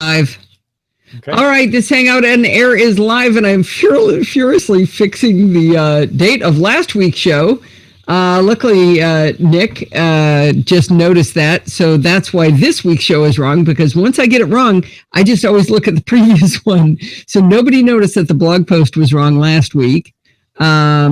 Live. Okay. All right, this Hangout and Air is live, and I'm furiously fixing the date of last week's show. Luckily, Nick just noticed that, so that's why this week's show is wrong, because once I get it wrong, I just always look at the previous one. So nobody noticed that the blog post was wrong last week. Let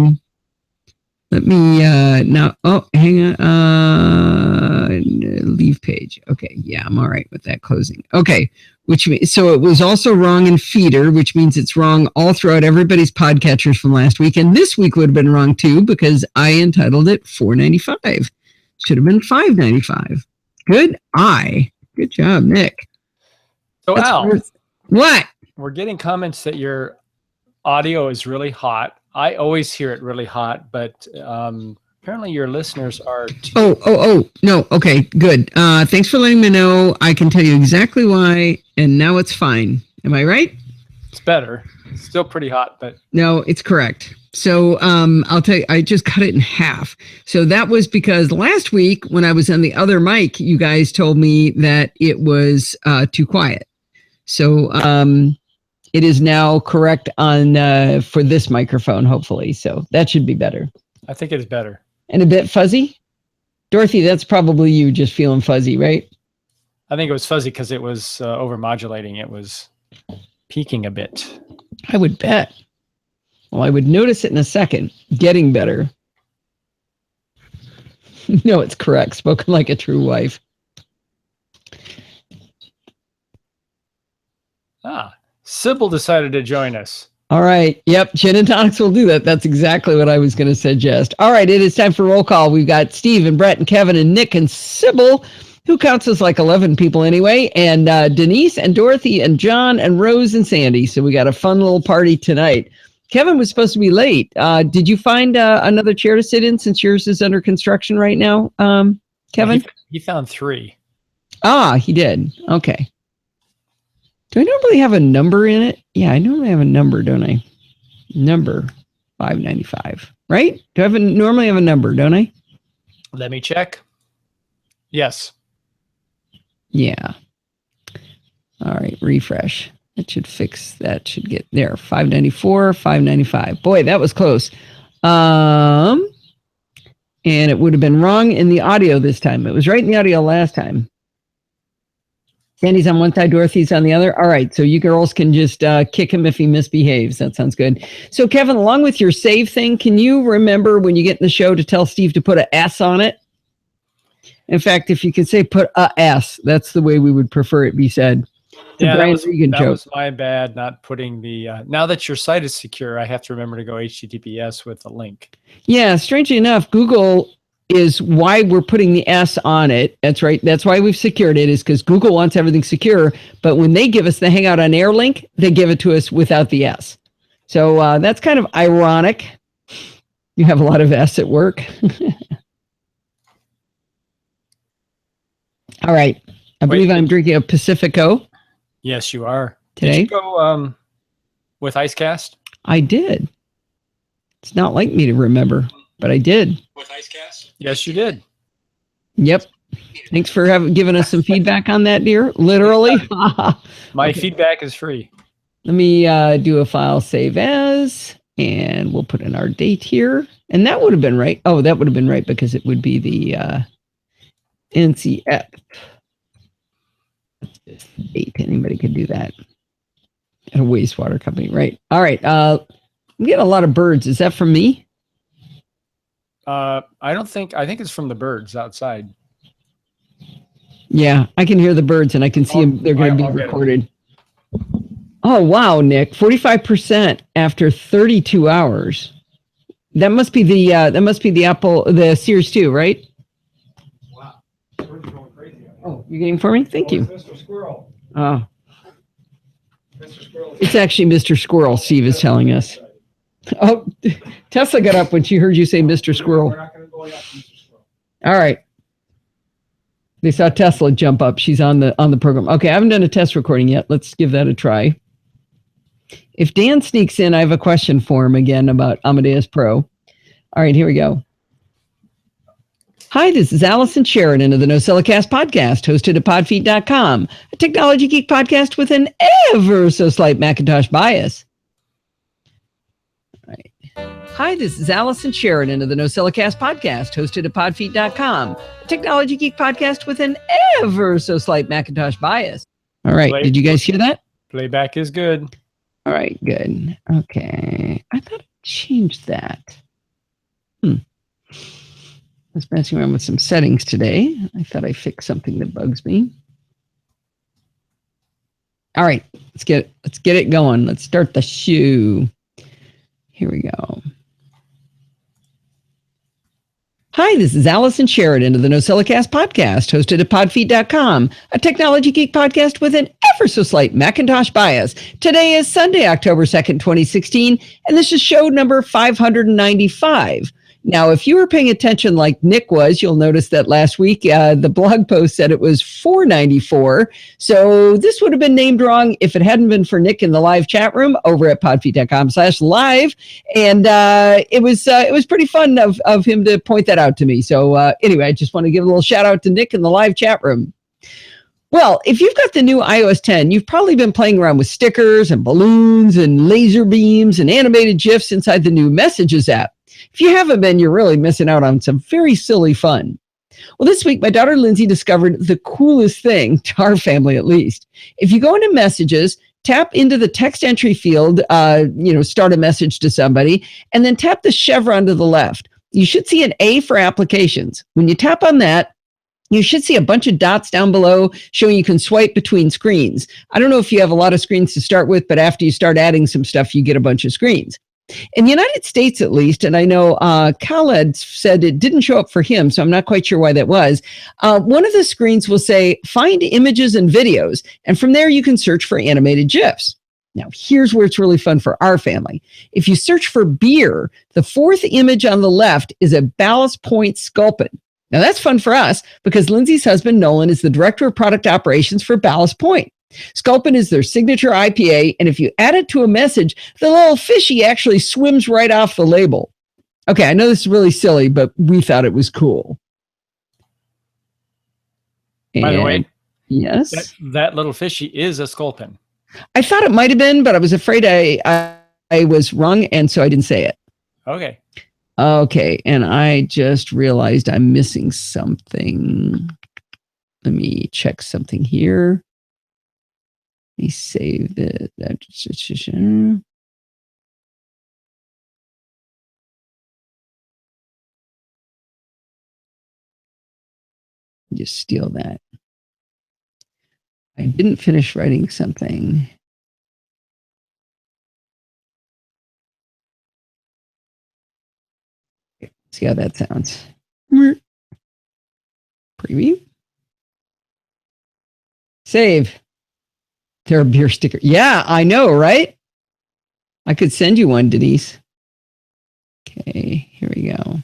me now. Oh, hang on. Leave page. Okay, yeah, I'm all right with that closing. Okay, which means so it was also wrong in feeder, which means it's wrong all throughout everybody's podcatchers from last week, and this week would have been wrong too because I entitled it $4.95. Should have been $5.95. Good job, Nick. So Al, what? We're getting comments that your audio is really hot. I always hear it really hot, but apparently your listeners are too. No. Okay, good. Thanks for letting me know. I can tell you exactly why, and now it's fine. Am I right? It's better. It's still pretty hot, but no, it's correct. So I'll tell you, I just cut it in half. So that was because last week when I was on the other mic, you guys told me that it was too quiet. So it is now correct on for this microphone, hopefully. So that should be better. I think it is better. And a bit fuzzy? Dorothy, that's probably you just feeling fuzzy, right? I think it was fuzzy because it was over-modulating. It was peaking a bit. I would bet. Well, I would notice it in a second. Getting better. No, it's correct. Spoken like a true wife. Sybil decided to join us. All right. Yep. Gin and tonics will do that. That's exactly what I was going to suggest. All right. It is time for roll call. We've got Steve and Brett and Kevin and Nick and Sybil, who counts as like 11 people anyway, and Denise and Dorothy and John and Rose and Sandy. So we got a fun little party tonight. Kevin was supposed to be late. Did you find another chair to sit in since yours is under construction right now, Kevin? He found 3. He did. Okay. Do I normally have a number in it? Yeah, I normally have a number, don't I? Number $5.95, right? Do I normally have a number, don't I? Let me check. Yes. Yeah. All right, refresh. That should fix that. Should get there. $5.94, $5.95. Boy, that was close. And it would have been wrong in the audio this time. It was right in the audio last time. Sandy's on one side, Dorothy's on the other. All right, so you girls can just kick him if he misbehaves. That sounds good. So, Kevin, along with your save thing, can you remember when you get in the show to tell Steve to put an S on it? In fact, if you could say put a S, that's the way we would prefer it be said. Yeah, that was my bad, not putting the... now that your site is secure, I have to remember to go HTTPS with the link. Yeah, strangely enough, Google is why we're putting the S on it. That's right. That's why we've secured it, is because Google wants everything secure. But when they give us the Hangout on Air link, they give it to us without the S. So that's kind of ironic. You have a lot of S at work. All right. I believe I'm drinking a Pacifico. Yes, you are. Today? Did you go with IceCast? I did. It's not like me to remember, but I did. With IceCast? Yes, you did. Yep. Thanks for giving us some feedback on that, dear. Literally. My feedback is free. Let me do a file save as, and we'll put in our date here. And that would have been right. Oh, that would have been right because it would be the NCF. Date. Anybody could do that at a wastewater company, right? All right. I'm getting a lot of birds. Is that from me? I think it's from the birds outside. Yeah, I can hear the birds and I can see them. They're going to be recorded. Oh, wow, Nick. 45% after 32 hours. That must be the Apple, the Series 2, right? Wow. Birds are going crazy. Oh, you're getting for me? Thank you. Mr. Squirrel. Oh. Mr. Squirrel. It's actually Mr. Squirrel, Steve is telling us. Oh, Tesla got up when she heard you say Mr. Squirrel. We're not going to go after Mr. Squirrel. All right. They saw Tesla jump up. She's on the program. Okay, I haven't done a test recording yet. Let's give that a try. If Dan sneaks in, I have a question for him again about Amadeus Pro. All right, here we go. Hi, this is Allison Sheridan of the NosillaCast podcast, hosted at podfeet.com, a technology geek podcast with an ever so slight Macintosh bias. All right. Hi, this is Allison Sheridan of the NosillaCast podcast, hosted at podfeet.com, a technology geek podcast with an ever so slight Macintosh bias. All right. Did you guys hear that? Playback is good. All right, good. Okay. I thought I changed that. I was messing around with some settings today. I thought I fixed something that bugs me. All right, let's get it going. Let's start the shoe. Here we go. Hi, this is Allison Sheridan of the NosillaCast podcast, hosted at podfeet.com, a technology geek podcast with an ever so slight Macintosh bias. Today is Sunday, October 2nd, 2016, and this is show number 595. Now, if you were paying attention like Nick was, you'll notice that last week the blog post said it was 494. So this would have been named wrong if it hadn't been for Nick in the live chat room over at podfeet.com/live. And it was pretty fun of him to point that out to me. So anyway, I just want to give a little shout out to Nick in the live chat room. Well, if you've got the new iOS 10, you've probably been playing around with stickers and balloons and laser beams and animated GIFs inside the new Messages app. If you haven't been, you're really missing out on some very silly fun. Well, this week, my daughter Lindsay discovered the coolest thing, to our family at least. If you go into Messages, tap into the text entry field, start a message to somebody, and then tap the chevron to the left. You should see an A for applications. When you tap on that, you should see a bunch of dots down below showing you can swipe between screens. I don't know if you have a lot of screens to start with, but after you start adding some stuff, you get a bunch of screens. In the United States, at least, and I know Khaled said it didn't show up for him, so I'm not quite sure why that was. One of the screens will say, find images and videos, and from there you can search for animated GIFs. Now, here's where it's really fun for our family. If you search for beer, the fourth image on the left is a Ballast Point Sculpin. Now, that's fun for us because Lindsay's husband, Nolan, is the director of product operations for Ballast Point. Sculpin is their signature IPA, and if you add it to a message, the little fishy actually swims right off the label. Okay, I know this is really silly, but we thought it was cool. By the way, yes, that little fishy is a sculpin. I thought it might have been, but I was afraid I was wrong, and so I didn't say it. Okay. Okay, and I just realized I'm missing something. Let me check something here. Let me save it. Just steal that. I didn't finish writing something. See how that sounds. Preview. Save. They're a beer sticker. Yeah, I know, right? I could send you one, Denise. Okay, here we go.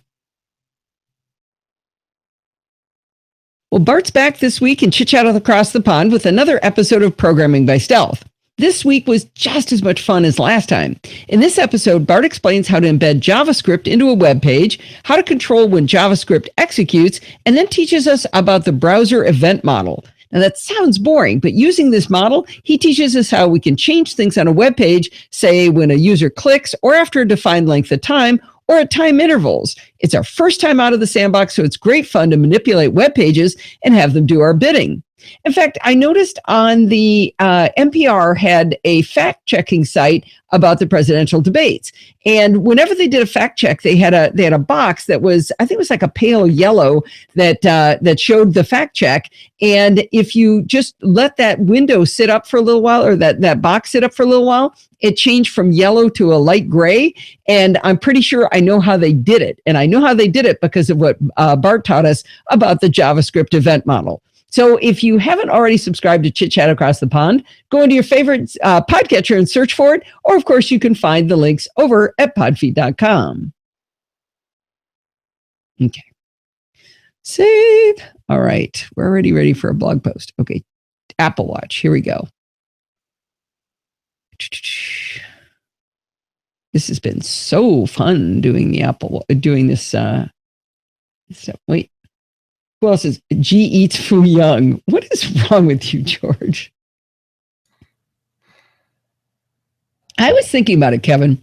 Well, Bart's back this week in Chit Chat Across the Pond with another episode of Programming by Stealth. This week was just as much fun as last time. In this episode, Bart explains how to embed JavaScript into a web page, how to control when JavaScript executes, and then teaches us about the browser event model. Now, that sounds boring, but using this model, he teaches us how we can change things on a web page, say when a user clicks or after a defined length of time or at time intervals. It's our first time out of the sandbox, so it's great fun to manipulate web pages and have them do our bidding. In fact, I noticed on the NPR had a fact-checking site about the presidential debates. And whenever they did a fact check, they had a box that was, I think it was like a pale yellow that showed the fact check. And if you just let that window sit up for a little while, or that box sit up for a little while, it changed from yellow to a light gray. And I'm pretty sure I know how they did it. And I know how they did it because of what Bart taught us about the JavaScript event model. So if you haven't already subscribed to Chit Chat Across the Pond, go into your favorite podcatcher and search for it. Or, of course, you can find the links over at podfeet.com. Okay. Save. All right. We're already ready for a blog post. Okay. Apple Watch. Here we go. This has been so fun doing the doing this stuff. Wait. Who else is G eats Fu Young? What is wrong with you, George? I was thinking about it, Kevin.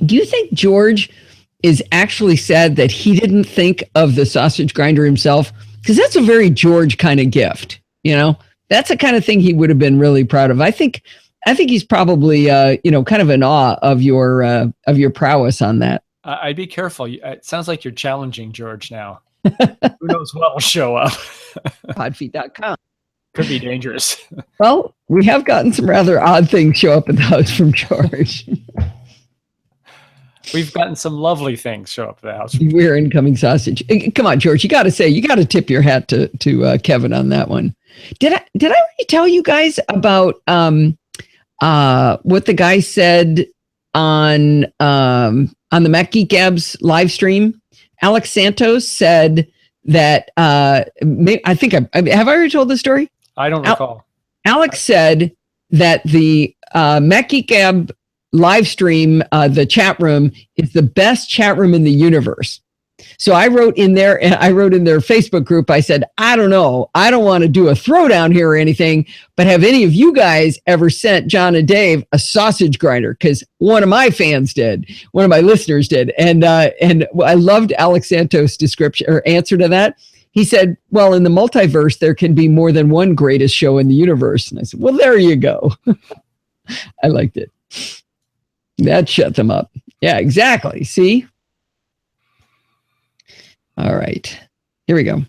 Do you think George is actually sad that he didn't think of the sausage grinder himself? Because that's a very George kind of gift. You know, that's the kind of thing he would have been really proud of. I think he's probably, kind of in awe of your prowess on that. I'd be careful. It sounds like you're challenging George now. Who knows what will show up? Podfeet.com. Could be dangerous. Well, we have gotten some rather odd things show up at the house from George. We've gotten some lovely things show up at the house. We're incoming sausage. Come on, George. You got to tip your hat to Kevin on that one. Did I already tell you guys about what the guy said on the Mac Geek Gabs live stream? Alex Santos said that I think have I already told the story? I don't recall. Alex said that the Mac Geek Gab live stream, the chat room, is the best chat room in the universe. So I wrote in their Facebook group, I said, I don't know. I don't want to do a throwdown here or anything, but have any of you guys ever sent John and Dave a sausage grinder? Because one of my fans did, one of my listeners did. And I loved Alex Santos' description or answer to that. He said, well, in the multiverse, there can be more than one greatest show in the universe. And I said, well, there you go. I liked it. That shut them up. Yeah, exactly. See? All right. Here we go.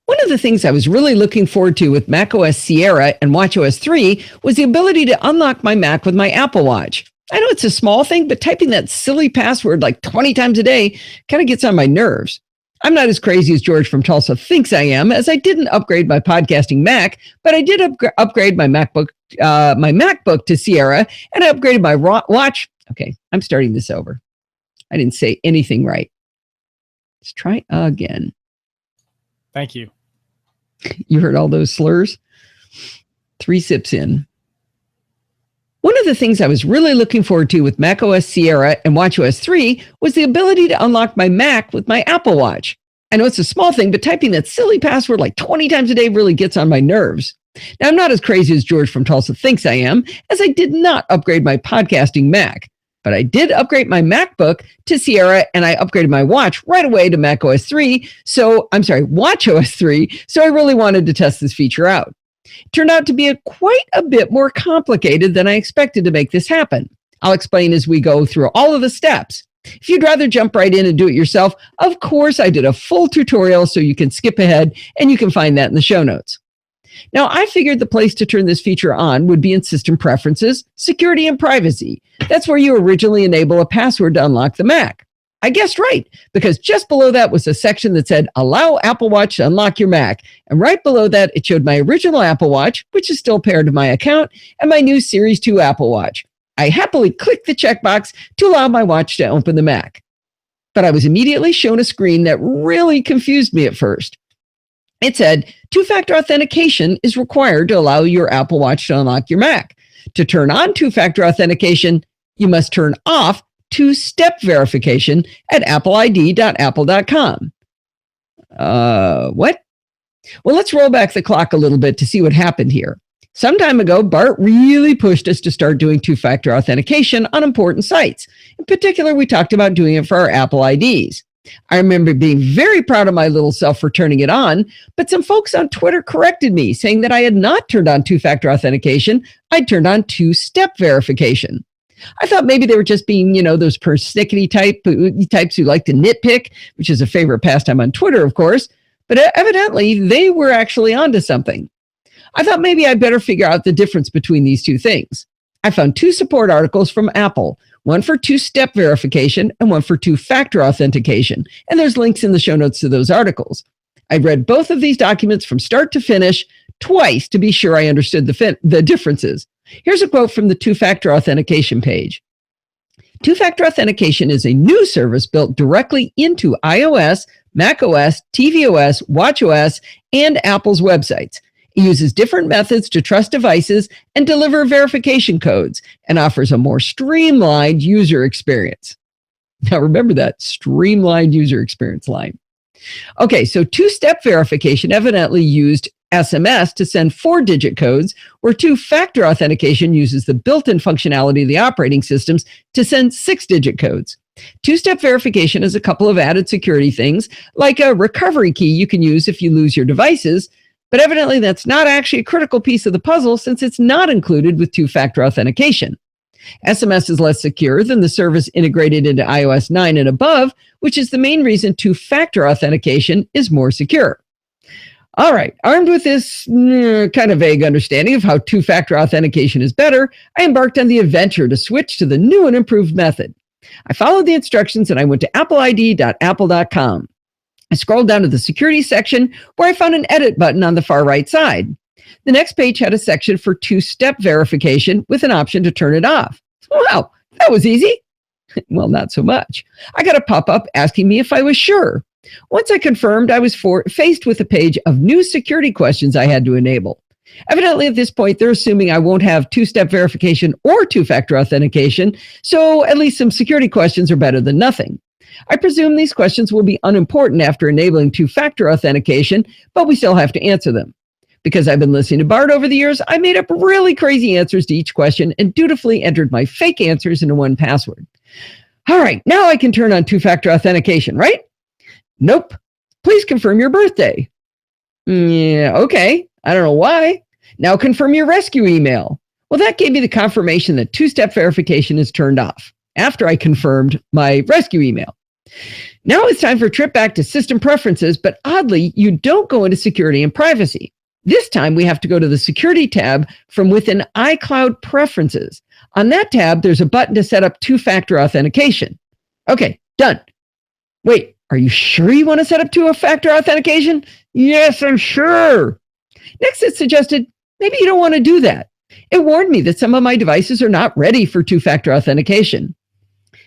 One of the things I was really looking forward to with macOS Sierra and watchOS 3 was the ability to unlock my Mac with my Apple Watch. I know it's a small thing, but typing that silly password like 20 times a day kind of gets on my nerves. I'm not as crazy as George from Tulsa thinks I am, as I didn't upgrade my podcasting Mac, but I did upgrade my MacBook to Sierra, and I upgraded my watch. Okay, I'm starting this over. I didn't say anything right. Let's try again. Thank you. You heard all those slurs? 3 sips in. One of the things I was really looking forward to with macOS Sierra and watchOS 3 was the ability to unlock my Mac with my Apple Watch. I know it's a small thing, but typing that silly password like 20 times a day really gets on my nerves. Now, I'm not as crazy as George from Tulsa thinks I am, as I did not upgrade my podcasting Mac. But I did upgrade my MacBook to Sierra, and I upgraded my watch right away to watchOS 3. So I really wanted to test this feature out. It turned out to be quite a bit more complicated than I expected to make this happen. I'll explain as we go through all of the steps. If you'd rather jump right in and do it yourself, of course, I did a full tutorial, so you can skip ahead, and you can find that in the show notes. Now, I figured the place to turn this feature on would be in System Preferences, Security and Privacy. That's where you originally enable a password to unlock the Mac. I guessed right, because just below that was a section that said, Allow Apple Watch to unlock your Mac. And right below that, it showed my original Apple Watch, which is still paired to my account, and my new Series 2 Apple Watch. I happily clicked the checkbox to allow my watch to open the Mac. But I was immediately shown a screen that really confused me at first. It said, two-factor authentication is required to allow your Apple Watch to unlock your Mac. To turn on two-factor authentication, you must turn off two-step verification at appleid.apple.com. What? Well, let's roll back the clock a little bit to see what happened here. Some time ago, Bart really pushed us to start doing two-factor authentication on important sites. In particular, we talked about doing it for our Apple IDs. I remember being very proud of my little self for turning it on, but some folks on Twitter corrected me, saying that I had not turned on two-factor authentication. I'd turned on two-step verification. I thought maybe they were just being, those persnickety types who like to nitpick, which is a favorite pastime on Twitter, of course, but evidently they were actually onto something. I thought maybe I'd better figure out the difference between these two things. I found 2 support articles from Apple, one for two-step verification and one for two-factor authentication, and there's links in the show notes to those articles. I read both of these documents from start to finish twice to be sure I understood the differences. Here's a quote from the two-factor authentication page. Two-factor authentication is a new service built directly into iOS, macOS, tvOS, watchOS, and Apple's websites. It uses different methods to trust devices and deliver verification codes, and offers a more streamlined user experience. Now remember that streamlined user experience line. Okay, so two-step verification evidently used SMS to send 4-digit codes, where two-factor authentication uses the built-in functionality of the operating systems to send 6-digit codes. Two-step verification has a couple of added security things, like a recovery key you can use if you lose your devices, but evidently that's not actually a critical piece of the puzzle since it's not included with two-factor authentication. SMS is less secure than the service integrated into iOS 9 and above, which is the main reason two-factor authentication is more secure. All right, armed with this kind of vague understanding of how two-factor authentication is better, I embarked on the adventure to switch to the new and improved method. I followed the instructions and I went to appleid.apple.com. I scrolled down to the security section where I found an edit button on the far right side. The next page had a section for two-step verification with an option to turn it off. Wow, that was easy. Well, not so much. I got a pop-up asking me if I was sure. Once I confirmed, I was faced with a page of new security questions I had to enable. Evidently, at this point, they're assuming I won't have two-step verification or two-factor authentication, so at least some security questions are better than nothing. I presume these questions will be unimportant after enabling two-factor authentication, but we still have to answer them. Because I've been listening to Bart over the years, I made up really crazy answers to each question and dutifully entered my fake answers into 1Password. All right, now I can turn on two-factor authentication, right? Nope. Please confirm your birthday. Yeah, okay. I don't know why. Now confirm your rescue email. Well, that gave me the confirmation that two-step verification is turned off after I confirmed my rescue email. Now it's time for a trip back to system preferences, but oddly, you don't go into security and privacy. This time, we have to go to the Security tab from within iCloud Preferences. On that tab, there's a button to set up two-factor authentication. Okay, done. Wait, are you sure you want to set up two-factor authentication? Yes, I'm sure. Next, it suggested maybe you don't want to do that. It warned me that some of my devices are not ready for two-factor authentication.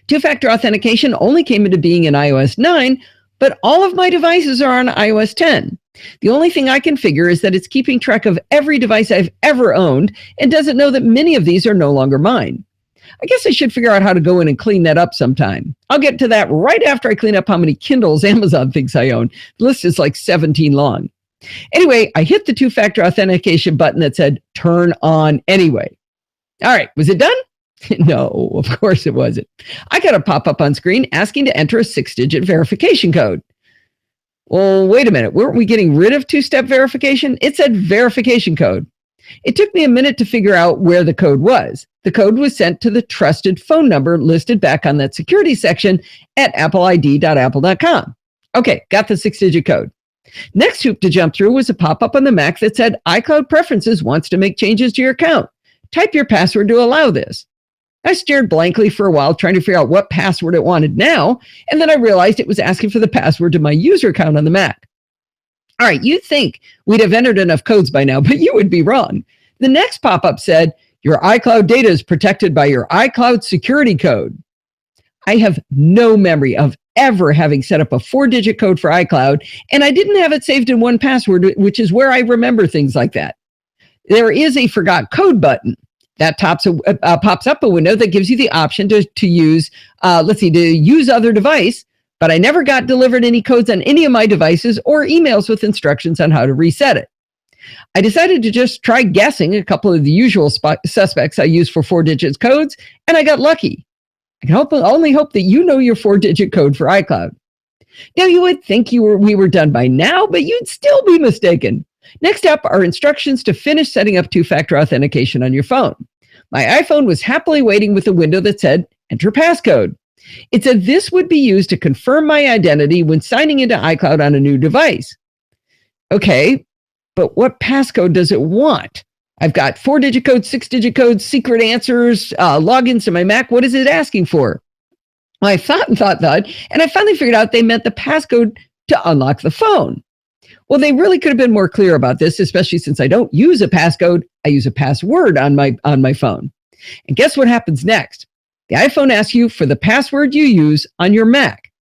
Two-factor authentication only came into being in iOS 9, but all of my devices are on iOS 10. The only thing I can figure is that it's keeping track of every device I've ever owned and doesn't know that many of these are no longer mine. I guess I should figure out how to go in and clean that up sometime. I'll get to that right after I clean up how many Kindles Amazon thinks I own. The list is like 17 long. Anyway, I hit the two-factor authentication button that said turn on anyway. All right, was it done? No, of course it wasn't. I got a pop-up on screen asking to enter a 6-digit verification code. Well, wait a minute. Weren't we getting rid of two-step verification? It said verification code. It took me a minute to figure out where the code was. The code was sent to the trusted phone number listed back on that security section at appleid.apple.com. Okay, got the 6-digit code. Next hoop to jump through was a pop-up on the Mac that said iCloud Preferences wants to make changes to your account. Type your password to allow this. I stared blankly for a while trying to figure out what password it wanted now, and then I realized it was asking for the password to my user account on the Mac. All right, you'd think we'd have entered enough codes by now, but you would be wrong. The next pop-up said, your iCloud data is protected by your iCloud security code. I have no memory of ever having set up a 4-digit code for iCloud, and I didn't have it saved in 1Password, which is where I remember things like that. There is a forgot code button. That pops up a window that gives you the option to use other device, but I never got delivered any codes on any of my devices or emails with instructions on how to reset it. I decided to just try guessing a couple of the usual suspects I use for 4-digit codes, and I got lucky. I can only hope that you know your 4-digit code for iCloud. Now, you would think we were done by now, but you'd still be mistaken. Next up are instructions to finish setting up two-factor authentication on your phone. My iPhone was happily waiting with a window that said, enter passcode. It said this would be used to confirm my identity when signing into iCloud on a new device. Okay, but what passcode does it want? I've got 4-digit codes, 6-digit codes, secret answers, logins to my Mac. What is it asking for? Well, I thought, and I finally figured out they meant the passcode to unlock the phone. Well, they really could have been more clear about this, especially since I don't use a passcode. I use a password on my phone. And guess what happens next? The iPhone asks you for the password you use on your Mac.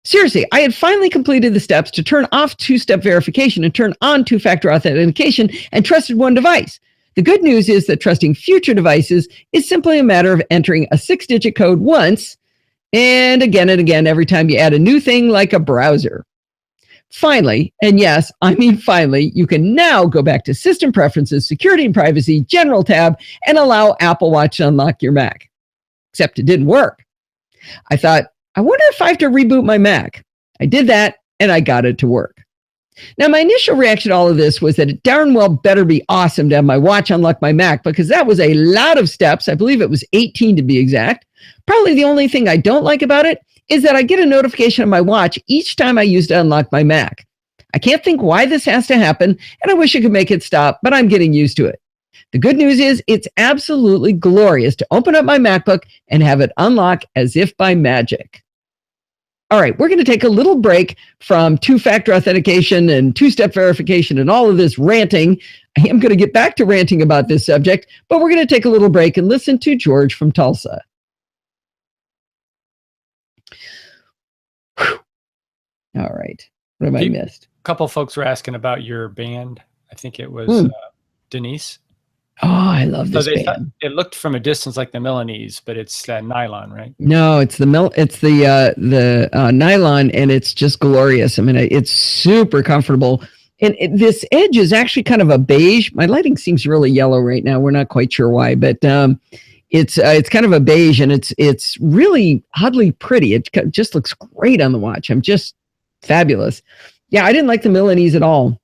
Seriously, I had finally completed the steps to turn off two-step verification and turn on two-factor authentication and trusted one device. The good news is that trusting future devices is simply a matter of entering a 6-digit code once and again every time you add a new thing like a browser. Finally, and yes, I mean finally, you can now go back to System Preferences, Security and Privacy, General tab, and allow Apple Watch to unlock your Mac. Except it didn't work. I thought, I wonder if I have to reboot my Mac. I did that, and I got it to work. Now, my initial reaction to all of this was that it darn well better be awesome to have my watch unlock my Mac, because that was a lot of steps. I believe it was 18 to be exact. Probably the only thing I don't like about it is that I get a notification on my watch each time I use to unlock my Mac. I can't think why this has to happen, and I wish I could make it stop, but I'm getting used to it. The good news is it's absolutely glorious to open up my MacBook and have it unlock as if by magic. All right, we're going to take a little break from two-factor authentication and two-step verification and all of this ranting. I am going to get back to ranting about this subject, but we're going to take a little break and listen to George from Tulsa. Whew. All right, what have I missed? A couple of folks were asking about your band. I think it was Denise. Oh, I love this band. It looked from a distance like the Milanese, but it's nylon, right? No, it's the nylon, and it's just glorious. I mean, it's super comfortable. And this edge is actually kind of a beige. My lighting seems really yellow right now. We're not quite sure why, but it's kind of a beige, and it's really oddly pretty. It just looks great on the watch. I'm just fabulous. Yeah, I didn't like the Milanese at all.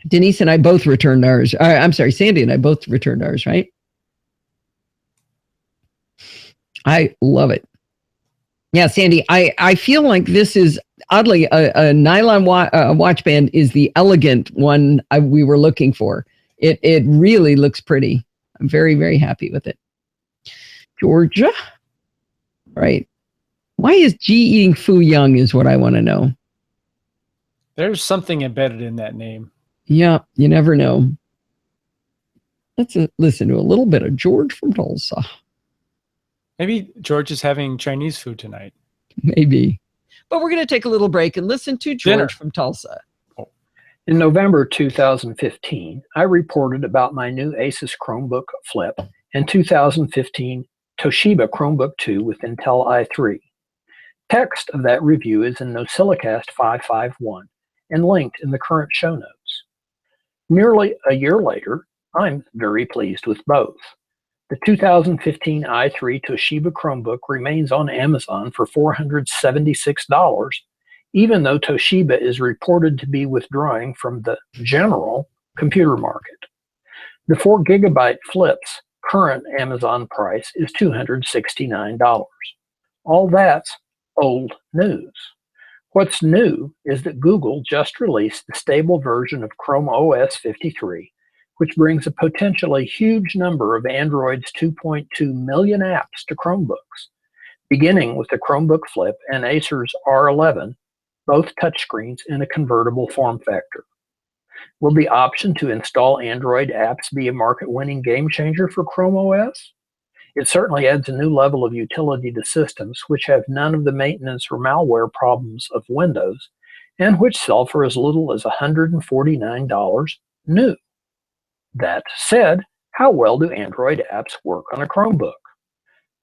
Denise and I both returned ours. I'm sorry, Sandy and I both returned ours, right? I love it. Yeah, Sandy, I feel like this is, oddly, a nylon watch band is the elegant one we were looking for. It really looks pretty. I'm very, very happy with it. Georgia? Right. Why is G eating Fu Young is what I want to know. There's something embedded in that name. Yeah, you never know. Let's listen to a little bit of George from Tulsa. Maybe George is having Chinese food tonight. Maybe. But we're going to take a little break and listen to George from Tulsa. In November 2015, I reported about my new Asus Chromebook Flip and 2015 Toshiba Chromebook 2 with Intel i3. Text of that review is in NosillaCast 551 and linked in the current show notes. Nearly a year later, I'm very pleased with both. The 2015 i3 Toshiba Chromebook remains on Amazon for $476, even though Toshiba is reported to be withdrawing from the general computer market. The 4 GB Flip's current Amazon price is $269. All that's old news. What's new is that Google just released the stable version of Chrome OS 53, which brings a potentially huge number of Android's 2.2 million apps to Chromebooks, beginning with the Chromebook Flip and Acer's R11, both touchscreens in a convertible form factor. Will the option to install Android apps be a market-winning game changer for Chrome OS? It certainly adds a new level of utility to systems which have none of the maintenance or malware problems of Windows, and which sell for as little as $149 new. That said, how well do Android apps work on a Chromebook?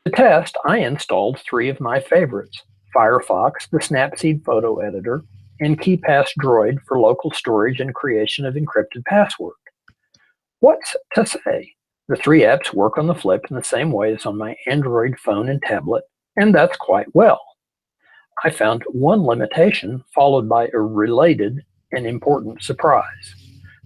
To test, I installed 3 of my favorites: Firefox, the Snapseed photo editor, and KeePass Droid for local storage and creation of encrypted password. What's to say? The 3 apps work on the Flip in the same way as on my Android phone and tablet, and that's quite well. I found one limitation followed by a related and important surprise.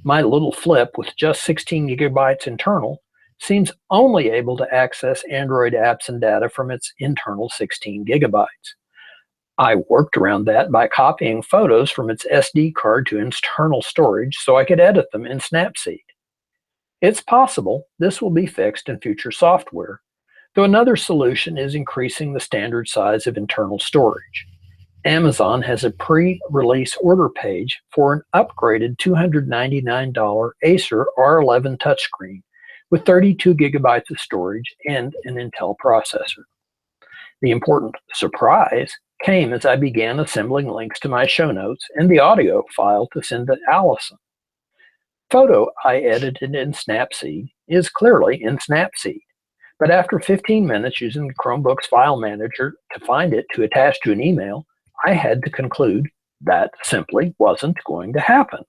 My little Flip with just 16 gigabytes internal seems only able to access Android apps and data from its internal 16 gigabytes. I worked around that by copying photos from its SD card to internal storage so I could edit them in Snapseed. It's possible this will be fixed in future software, though another solution is increasing the standard size of internal storage. Amazon has a pre-release order page for an upgraded $299 Acer R11 touchscreen with 32 gigabytes of storage and an Intel processor. The important surprise came as I began assembling links to my show notes and the audio file to send to Allison. Photo I edited in Snapseed is clearly in Snapseed, But after 15 minutes using the Chromebook's file manager to find it to attach to an email, I had to conclude that simply wasn't going to happen.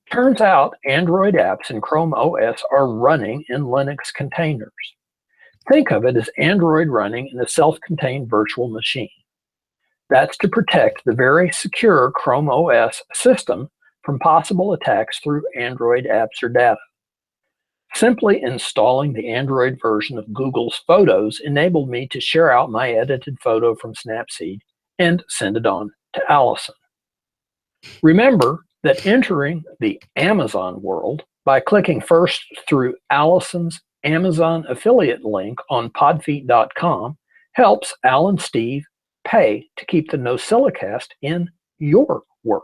Turns out Android apps in Chrome OS are running in Linux containers. Think of it as Android running in a self-contained virtual machine. That's to protect the very secure Chrome OS system from possible attacks through Android apps or data. Simply installing the Android version of Google's Photos enabled me to share out my edited photo from Snapseed and send it on to Allison. Remember that entering the Amazon world by clicking first through Allison's Amazon affiliate link on podfeet.com helps Al and Steve pay to keep the NosillaCast in your world.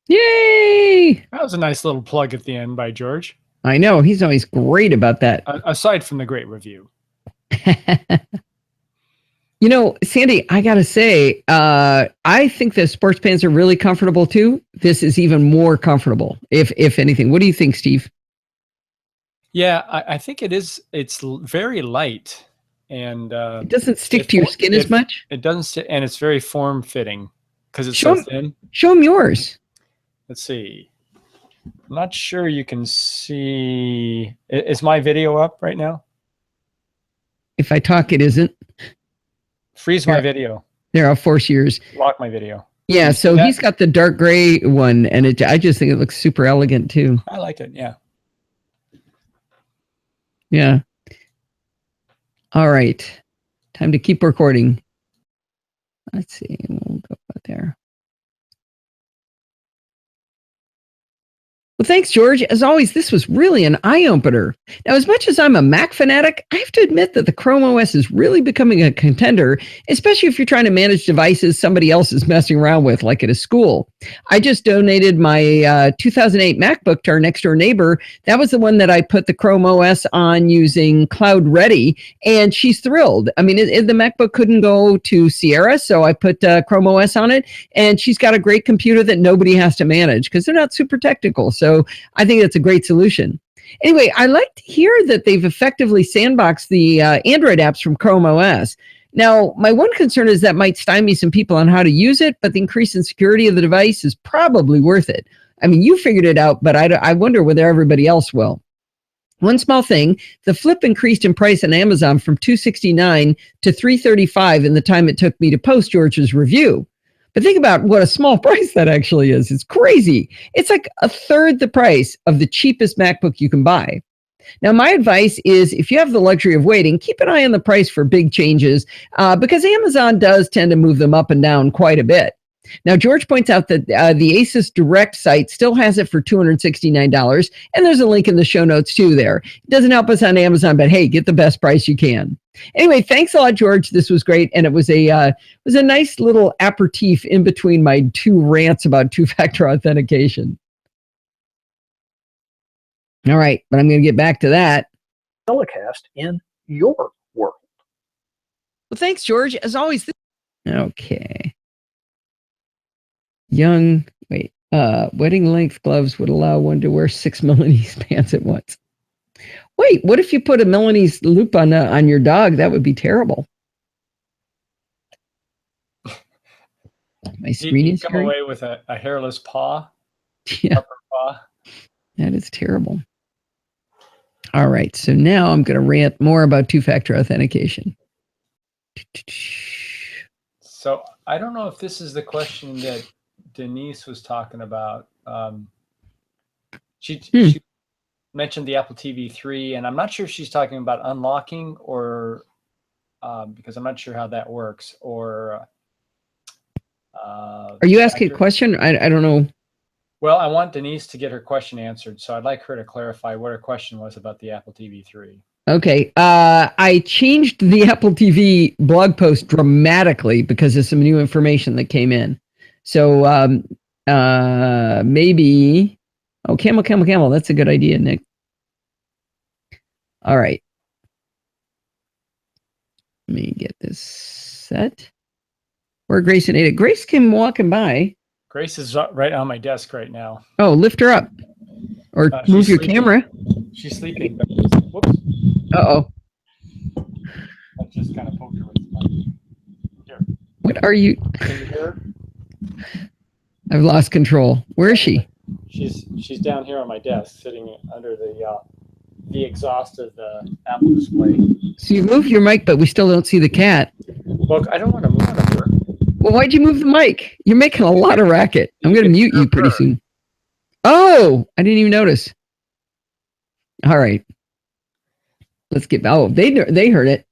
Yay! That was a nice little plug at the end by George. I know. He's always great about that. Aside from the great review. You know, Sandy, I got to say, I think the sports pants are really comfortable too. This is even more comfortable, if anything. What do you think, Steve? Yeah, I think it is. It's very light. And it doesn't stick to your skin as much. It doesn't stick, and it's very form-fitting because it's so thin. Show them yours. Let's see. I'm not sure you can see. Is my video up right now? If I talk, it isn't. Freeze my video. There, I'll force yours. Lock my video. Yeah, so he's got the dark gray one, and I just think it looks super elegant too. I like it, yeah. Yeah. All right. Time to keep recording. Let's see. We'll go out there. Well, thanks, George. As always, this was really an eye-opener. Now, as much as I'm a Mac fanatic, I have to admit that the Chrome OS is really becoming a contender, especially if you're trying to manage devices somebody else is messing around with, like at a school. I just donated my 2008 MacBook to our next-door neighbor. That was the one that I put the Chrome OS on using Cloud Ready, and she's thrilled. I mean, the MacBook couldn't go to Sierra, so I put Chrome OS on it, and she's got a great computer that nobody has to manage because they're not super technical. So I think that's a great solution. Anyway, I like to hear that they've effectively sandboxed the Android apps from Chrome OS. Now, my one concern is that might stymie some people on how to use it, but the increase in security of the device is probably worth it. I mean, you figured it out, but I wonder whether everybody else will. One small thing, the Flip increased in price on Amazon from $269 to $335 in the time it took me to post George's review. But think about what a small price that actually is. It's crazy. It's like a third the price of the cheapest MacBook you can buy. Now, my advice is if you have the luxury of waiting, keep an eye on the price for big changes because Amazon does tend to move them up and down quite a bit. Now, George points out that the Asus Direct site still has it for $269, and there's a link in the show notes too there. It doesn't help us on Amazon, but hey, get the best price you can. Anyway, thanks a lot, George. This was great, and it was a nice little aperitif in between my two rants about two-factor authentication. All right, but I'm going to get back to that. NosillaCast in your world. Well, thanks, George. As always. Okay. Wedding length gloves would allow one to wear 6 Milanese pants at once. Wait, what if you put a Milanese loop on your dog? That would be terrible. My screen is come away with a hairless paw. Yeah, upper paw. That is terrible. All right, so now I'm going to rant more about two-factor authentication. So I don't know if this is the question that Denise was talking about. She mentioned the Apple TV 3, and I'm not sure if she's talking about unlocking or because I'm not sure how that works. Or are you asking a question? I don't know. Well, I want Denise to get her question answered, so I'd like her to clarify what her question was about the Apple TV 3. Okay. I changed the Apple TV blog post dramatically because of some new information that came in. So maybe, camel. That's a good idea, Nick. All right. Let me get this set. Where Grace and Ada. Grace came walking by. Grace is right on my desk right now. Oh, lift her up. Or move your camera. She's sleeping. Whoops. Uh-oh. I just kind of poked her with my... Here. What are you? Can you hear her? I've lost control. Where is she? She's down here on my desk, sitting under the exhaust of the Apple display. So you moved your mic, but we still don't see the cat. Look, I don't want to move her. Well, why'd you move the mic? You're making a lot of racket. I'm going to mute you pretty soon. Oh, I didn't even notice. All right. Let's get, oh, they heard it.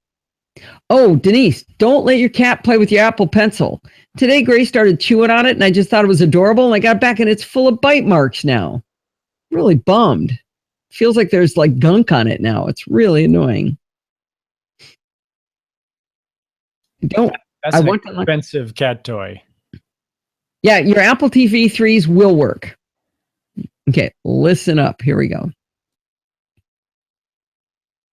Oh, Denise, don't let your cat play with your Apple Pencil. Today, Grace started chewing on it, and I just thought it was adorable, and I got back, and it's full of bite marks now. I'm really bummed. Feels like there's like gunk on it now. It's really annoying. That's an expensive cat toy. Yeah, your Apple TV 3s will work. Okay, listen up. Here we go.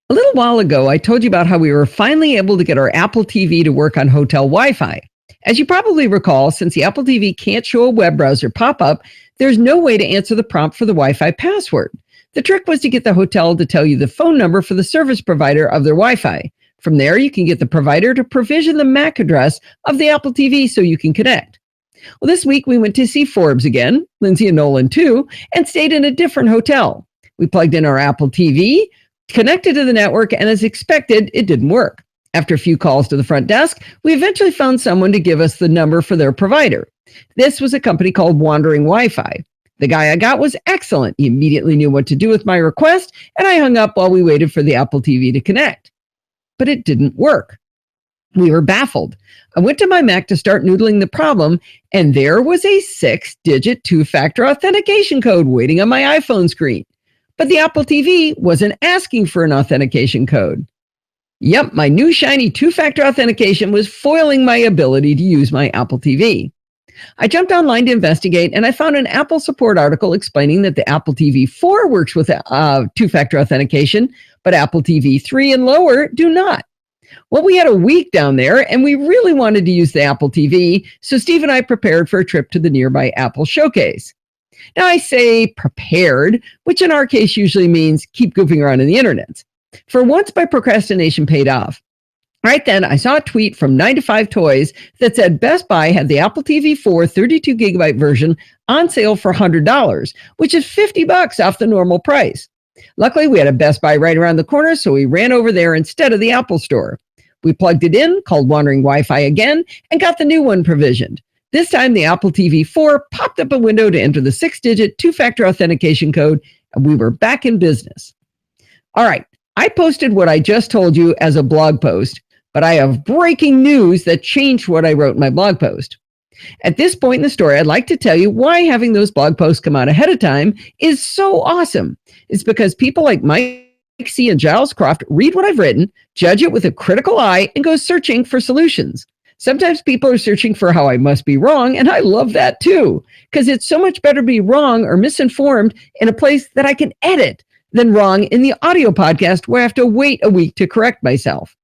A little while ago, I told you about how we were finally able to get our Apple TV to work on hotel Wi-Fi. As you probably recall, since the Apple TV can't show a web browser pop-up, there's no way to answer the prompt for the Wi-Fi password. The trick was to get the hotel to tell you the phone number for the service provider of their Wi-Fi. From there, you can get the provider to provision the MAC address of the Apple TV so you can connect. Well, this week we went to see Forbes again, Lindsay and Nolan too, and stayed in a different hotel. We plugged in our Apple TV, connected to the network, and as expected, it didn't work. After a few calls to the front desk, we eventually found someone to give us the number for their provider. This was a company called Wandering Wi-Fi. The guy I got was excellent. He immediately knew what to do with my request, and I hung up while we waited for the Apple TV to connect. But it didn't work. We were baffled. I went to my Mac to start noodling the problem, and there was a 6-digit two-factor authentication code waiting on my iPhone screen. But the Apple TV wasn't asking for an authentication code. Yep, my new shiny two-factor authentication was foiling my ability to use my Apple TV. I jumped online to investigate, and I found an Apple support article explaining that the Apple TV 4 works with two-factor authentication, but Apple TV 3 and lower do not. Well, we had a week down there, and we really wanted to use the Apple TV, so Steve and I prepared for a trip to the nearby Apple showcase. Now, I say prepared, which in our case usually means keep goofing around in the internet. For once, my procrastination paid off. Right then, I saw a tweet from 9 to 5 Toys that said Best Buy had the Apple TV 4 32GB version on sale for $100, which is $50 off the normal price. Luckily, we had a Best Buy right around the corner, so we ran over there instead of the Apple Store. We plugged it in, called Wandering Wi-Fi again, and got the new one provisioned. This time, the Apple TV 4 popped up a window to enter the 6-digit two-factor authentication code, and we were back in business. All right, I posted what I just told you as a blog post, but I have breaking news that changed what I wrote in my blog post. At this point in the story, I'd like to tell you why having those blog posts come out ahead of time is so awesome. It's because people like Mike C. and Giles Croft read what I've written, judge it with a critical eye, and go searching for solutions. Sometimes people are searching for how I must be wrong, and I love that too, because it's so much better to be wrong or misinformed in a place that I can edit than wrong in the audio podcast where I have to wait a week to correct myself.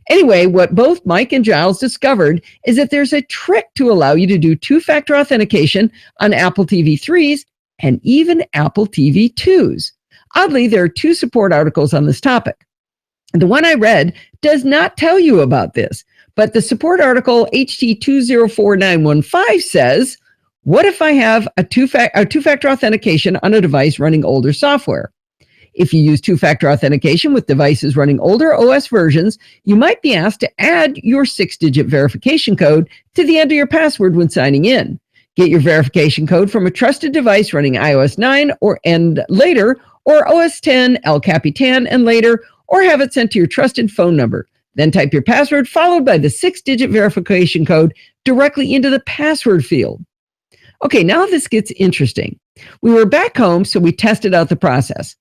Anyway, what both Mike and Giles discovered is that there's a trick to allow you to do two-factor authentication on Apple TV 3s and even Apple TV 2s. Oddly, there are 2 support articles on this topic. The one I read does not tell you about this, but the support article HT204915 says, what if I have a two-factor authentication on a device running older software? If you use two-factor authentication with devices running older OS versions, you might be asked to add your 6-digit verification code to the end of your password when signing in. Get your verification code from a trusted device running iOS 9 and later, or OS 10, El Capitan and later, or have it sent to your trusted phone number. Then type your password followed by the 6-digit verification code directly into the password field. Okay, now this gets interesting. We were back home, so we tested out the process.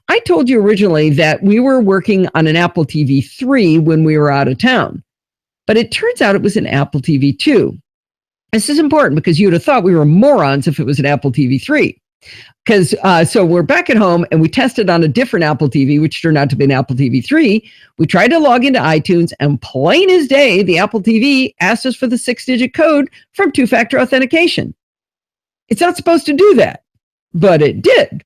I told you originally that we were working on an Apple TV 3 when we were out of town, but it turns out it was an Apple TV 2. This is important because you would have thought we were morons if it was an Apple TV 3. So we're back at home and we tested on a different Apple TV, which turned out to be an Apple TV 3. We tried to log into iTunes and plain as day, the Apple TV asked us for the 6-digit code from two-factor authentication. It's not supposed to do that, but it did.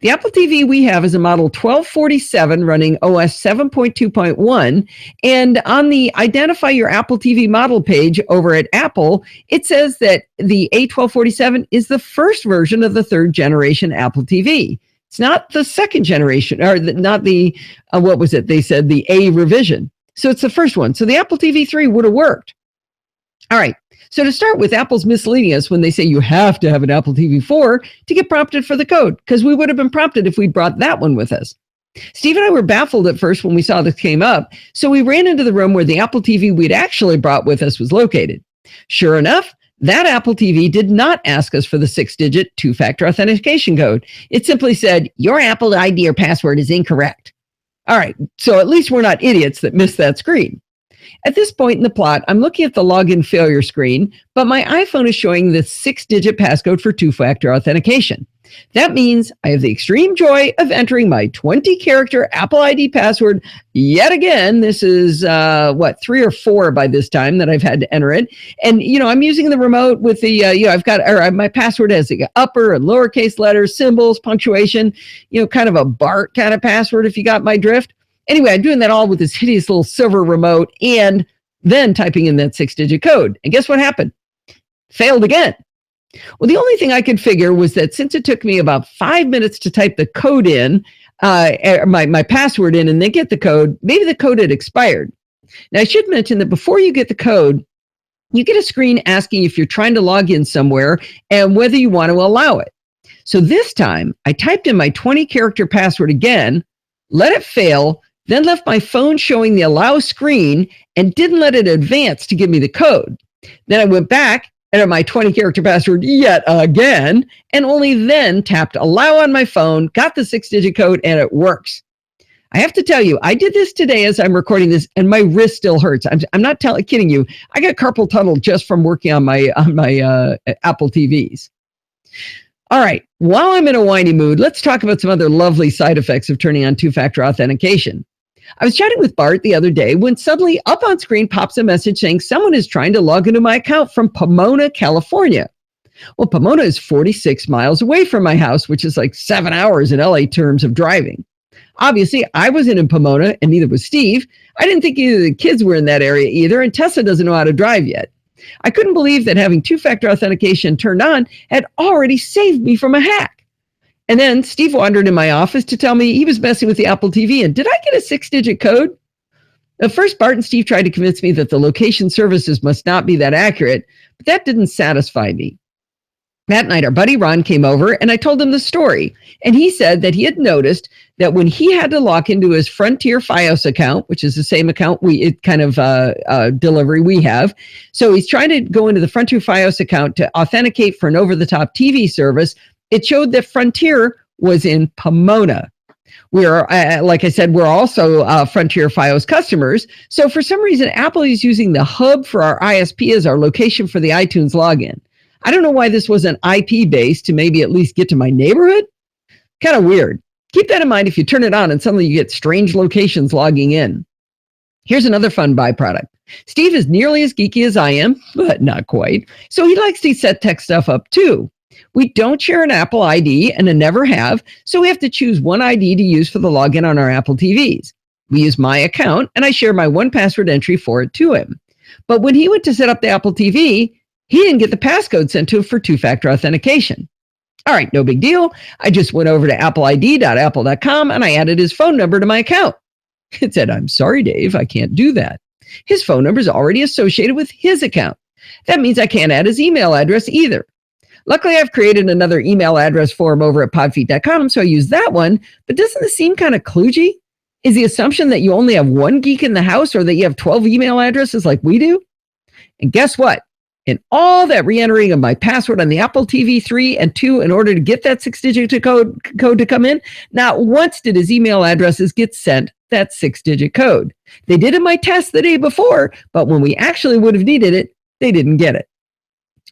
The Apple TV we have is a model 1247 running OS 7.2.1. And on the Identify Your Apple TV model page over at Apple, it says that the A1247 is the first version of the third generation Apple TV. It's not the second generation, or not the, what was it? They said the A revision. So it's the first one. So the Apple TV 3 would have worked. All right. So to start with, Apple's misleading us when they say you have to have an Apple TV 4 to get prompted for the code, because we would have been prompted if we'd brought that one with us. Steve and I were baffled at first when we saw this came up, so we ran into the room where the Apple TV we'd actually brought with us was located. Sure enough, that Apple TV did not ask us for the 6-digit two-factor authentication code. It simply said, your Apple ID or password is incorrect. All right, so at least we're not idiots that missed that screen. At this point in the plot, I'm looking at the login failure screen, but my iPhone is showing the 6-digit passcode for two-factor authentication. That means I have the extreme joy of entering my 20-character Apple ID password yet again. This is, 3 or 4 by this time that I've had to enter it. And, I'm using the remote with the, my password has the upper and lowercase letters, symbols, punctuation, kind of a BART kind of password if you got my drift. Anyway, I'm doing that all with this hideous little silver remote and then typing in that 6-digit code. And guess what happened? Failed again. Well, the only thing I could figure was that since it took me about 5 minutes to type the code in, my password in and then get the code, maybe the code had expired. Now, I should mention that before you get the code, you get a screen asking if you're trying to log in somewhere and whether you want to allow it. So this time, I typed in my 20-character password again, let it fail, then left my phone showing the allow screen and didn't let it advance to give me the code. Then I went back, entered my 20-character password yet again, and only then tapped allow on my phone, got the 6-digit code, and it works. I have to tell you, I did this today as I'm recording this, and my wrist still hurts. I'm not kidding you. I got carpal tunnel just from working on my Apple TVs. All right, while I'm in a whiny mood, let's talk about some other lovely side effects of turning on two-factor authentication. I was chatting with Bart the other day when suddenly up on screen pops a message saying someone is trying to log into my account from Pomona, California. Well, Pomona is 46 miles away from my house, which is like 7 hours in LA terms of driving. Obviously, I wasn't in Pomona, and neither was Steve. I didn't think either of the kids were in that area either, and Tessa doesn't know how to drive yet. I couldn't believe that having two-factor authentication turned on had already saved me from a hack. And then Steve wandered in my office to tell me he was messing with the Apple TV, and did I get a 6-digit code? At first, Bart and Steve tried to convince me that the location services must not be that accurate, but that didn't satisfy me. That night, our buddy Ron came over, and I told him the story. And he said that he had noticed that when he had to log into his Frontier Fios account, which is the same account delivery we have. So he's trying to go into the Frontier Fios account to authenticate for an over-the-top TV service. It showed that Frontier was in Pomona. We're, like I said, we're also Frontier Fios customers. So for some reason, Apple is using the hub for our ISP as our location for the iTunes login. I don't know why this wasn't IP-based to maybe at least get to my neighborhood. Kind of weird. Keep that in mind if you turn it on and suddenly you get strange locations logging in. Here's another fun byproduct. Steve is nearly as geeky as I am, but not quite. So he likes to set tech stuff up too. We don't share an Apple ID and never have, so we have to choose one ID to use for the login on our Apple TVs. We use my account, and I share my 1Password entry for it to him. But when he went to set up the Apple TV, he didn't get the passcode sent to him for two-factor authentication. All right, no big deal. I just went over to appleid.apple.com and I added his phone number to my account. It said, I'm sorry, Dave, I can't do that. His phone number is already associated with his account. That means I can't add his email address either. Luckily, I've created another email address for him over at podfeet.com, so I use that one. But doesn't this seem kind of kludgy? Is the assumption that you only have one geek in the house or that you have 12 email addresses like we do? And guess what? In all that re-entering of my password on the Apple TV 3 and 2 in order to get that 6-digit code to come in, not once did his email addresses get sent that 6-digit code. They did in my test the day before, but when we actually would have needed it, they didn't get it.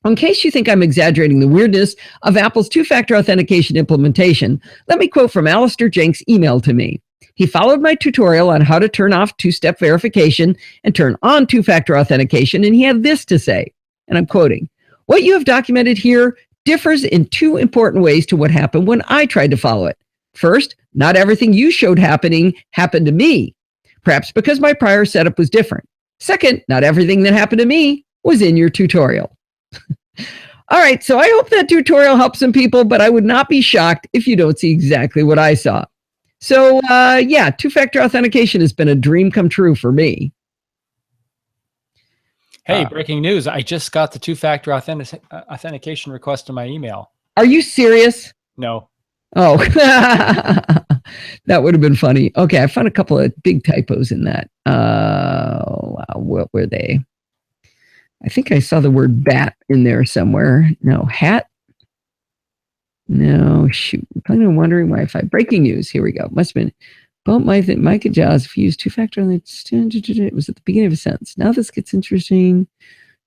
In case you think I'm exaggerating the weirdness of Apple's two-factor authentication implementation, let me quote from Alistair Jenks' email to me. He followed my tutorial on how to turn off two-step verification and turn on two-factor authentication, and he had this to say. And I'm quoting, what you have documented here differs in two important ways to what happened when I tried to follow it. First, not everything you showed happened to me, perhaps because my prior setup was different. Second, not everything that happened to me was in your tutorial. All right, so I hope that tutorial helps some people, but I would not be shocked if you don't see exactly what I saw. So yeah, two-factor authentication has been a dream come true for me. Hey, breaking news. I just got the two-factor authentication request in my email. Are you serious? No. Oh, that would have been funny. Okay, I found a couple of big typos in that. Wow, what were they? I think I saw the word bat in there somewhere. No, hat? No, shoot. I'm kind of wondering why. If I breaking news. Here we go. Must have been. Well, Micah Jaws, if you use two-factor, it was at the beginning of a sentence. Now this gets interesting.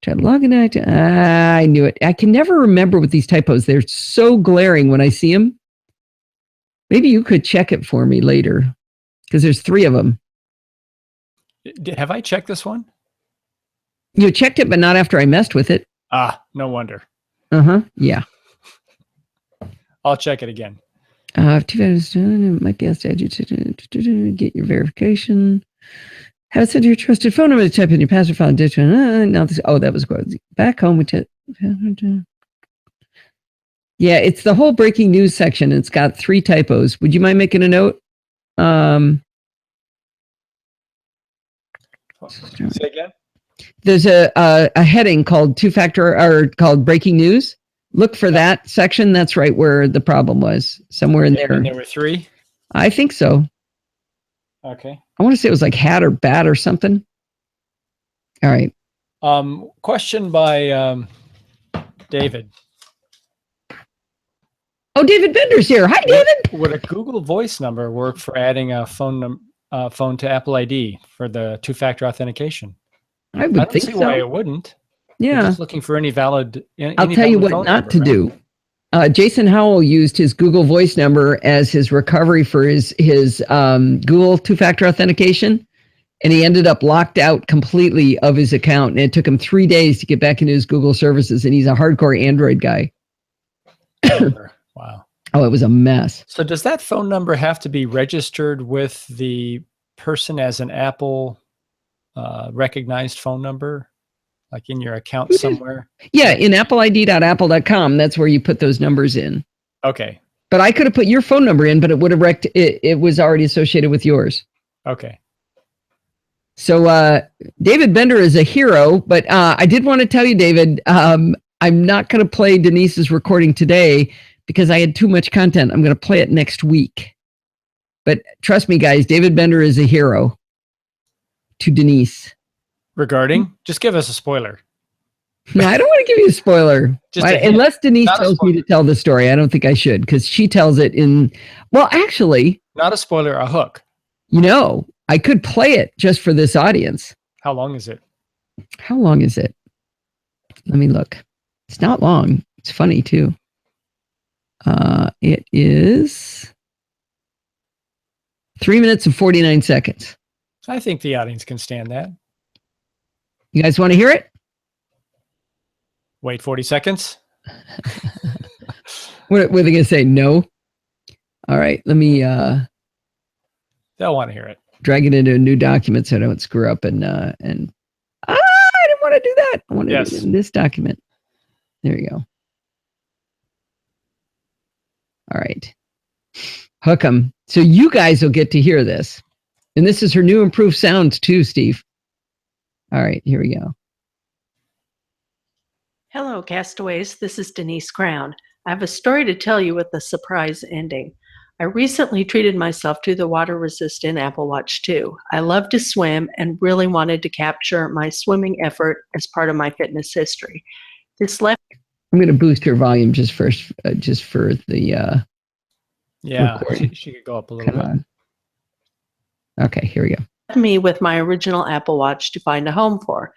Try to log in. I knew it. I can never remember with these typos. They're so glaring when I see them. Maybe you could check it for me later, because there's 3 of them. Have I checked this one? You checked it, but not after I messed with it. Ah, no wonder. Yeah. I'll check it again. If two-factors done, it might be asked to get your verification. Have it sent to your trusted phone number to type in your password file. Now this. Oh, that was good. Back home with it. Yeah, it's the whole breaking news section. It's got 3 typos. Would you mind making a note? Say again? There's a heading called two-factor or called breaking news. Look for that section. That's right where the problem was. Somewhere in there. And there were 3? I think so. Okay. I want to say it was like hat or bat or something. All right. Question by David. Oh, David Bender's here. Hi, David. Would a Google Voice number work for adding a phone to Apple ID for the two-factor authentication? I would don't think see so. why it wouldn't. Yeah. You're just looking for any valid. I'll tell you what not to do. Jason Howell used his Google Voice number as his recovery for his Google two-factor authentication, and he ended up locked out completely of his account, and it took him 3 days to get back into his Google services, and he's a hardcore Android guy. Wow. Oh, it was a mess. So does that phone number have to be registered with the person as an Apple recognized phone number? Like in your account somewhere? Yeah, in appleid.apple.com, that's where you put those numbers in. Okay. But I could have put your phone number in, but it would have wrecked it. It was already associated with yours. Okay. So David Bender is a hero, but I did want to tell you, David, I'm not going to play Denise's recording today because I had too much content. I'm going to play it next week. But trust me, guys, David Bender is a hero to Denise. Regarding? Just give us a spoiler. No, I don't want to give you a spoiler. Unless Denise tells me to tell the story, I don't think I should, because she tells it in, well, actually. Not a spoiler, a hook. You know, I could play it just for this audience. How long is it? How long is it? Let me look. It's not long. It's funny, too. It is 3 minutes and 49 seconds. I think the audience can stand that. You guys want to hear it? Wait 40 seconds. What are they going to say? No? All right. Let me they'll want to hear it. Drag it into a new document so I don't screw up and I didn't want to do that. I want to do it in this document. There you go. All right. Hook 'em. So you guys will get to hear this. And this is her new improved sound too, Steve. All right, here we go. Hello, castaways. This is Denise Crown. I have a story to tell you with a surprise ending. I recently treated myself to the water-resistant Apple Watch 2. I love to swim and really wanted to capture my swimming effort as part of my fitness history. I'm going to boost her volume just for the yeah, recording. She could go up a little bit. On. Okay, here we go. Me with my original Apple Watch to find a home for.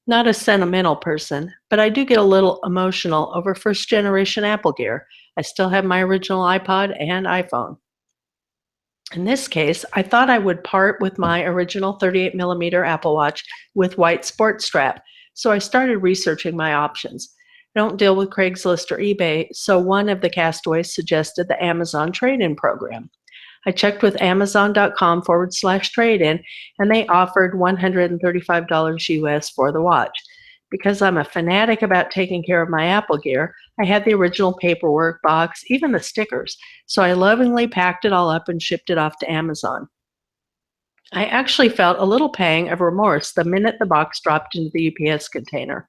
Not a sentimental person, but I do get a little emotional over first generation Apple gear. I still have my original iPod and iPhone. In this case, I thought I would part with my original 38mm Apple Watch with white sports strap, so I started researching my options. I don't deal with Craigslist or eBay, so one of the castaways suggested the Amazon trade-in program. I checked with Amazon.com/trade-in, and they offered $135 US for the watch. Because I'm a fanatic about taking care of my Apple gear, I had the original paperwork, box, even the stickers, so I lovingly packed it all up and shipped it off to Amazon. I actually felt a little pang of remorse the minute the box dropped into the UPS container.